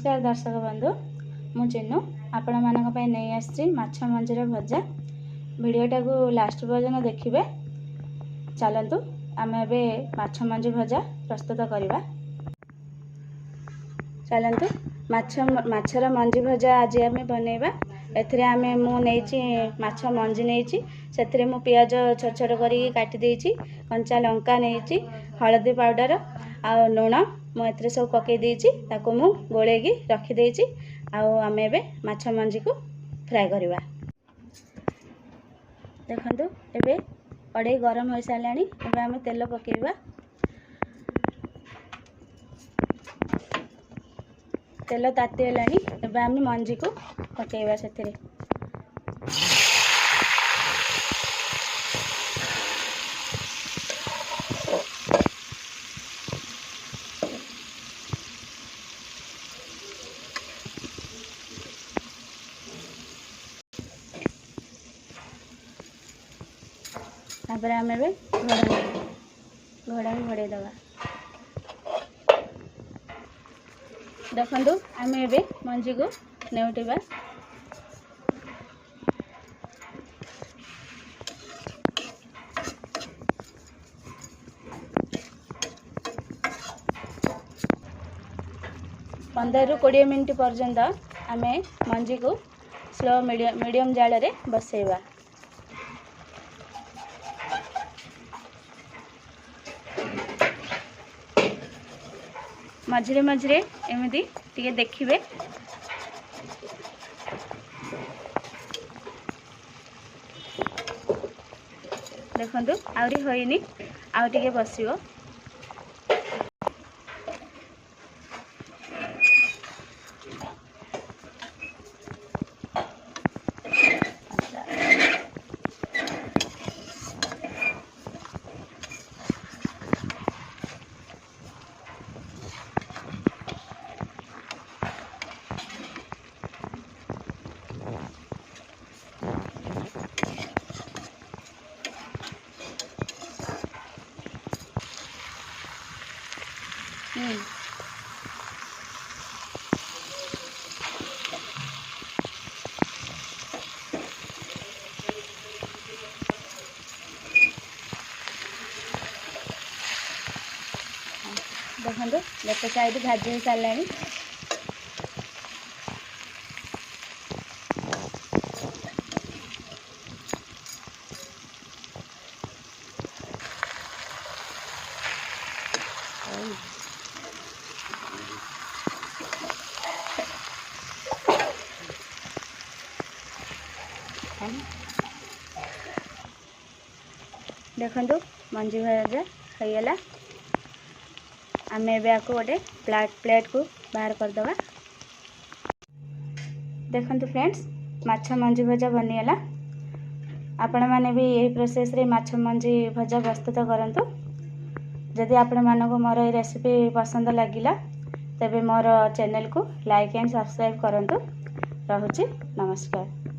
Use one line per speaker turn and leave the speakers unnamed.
नमस्कार दर्शक बंधु मु चिन्नू आपण मानक पय नै आछि माछ मंजीर भजा वीडियोटा को लास्ट पर्यंत देखिबे। चलंतु आमे बे माछ मंजी भजा प्रस्तुत करिबा। चलंतु माछर मंजी भजा आज आमे बनेबा। एथरे आमे मु नैछि माछ मंजी नैछि सेथरे मु प्याज छोट छोट करी काटि देछि, कंचा लंका नैछि, हळदी पाउडर आ लूण मु एथरे सब पके देछि, ताको मु गोळेगी रखि देछि। आ आमे एबे माछ मंजी को फ्राई करिबा। देखंतु एबे कड़ाई गरम होई सालानी। एबे आमे तेल पकेइबा। तेल ताती हेलानी। एबे आमे मंजी को पकेइबा सेथरे। तापर आमे बे घोड़ा घोड़े दबा। देखंतु आमे बे मंजी को नेउटिबा। पंद्रह रु 20 मिनिट पर्यंत आमे मंजी को स्लो मीडियम जाल रे बसेइबा। मझिरे मझिरे एमती टिके देखिबे। देखंतु आउरी होइनी, आउ टिके बसिबो। देखंतु लेफ्ट साइड भाजी सालानी। देखंतु मंजी भजा होइगला। आमे एबे आको गोटे प्लेट को बाहर कर दबा। देखंतु फ्रेंड्स माछ मंजी भजा बनिगला। आपण माने भी यही प्रोसेस रे माछ मंजी भजा प्रस्तुत करंतु। जदि आपण मानको मोर ए रेसिपी पसंद लागिला तबे मोर चैनल को लाइक एंड सब्सक्राइब करंतु। रहुची नमस्कार।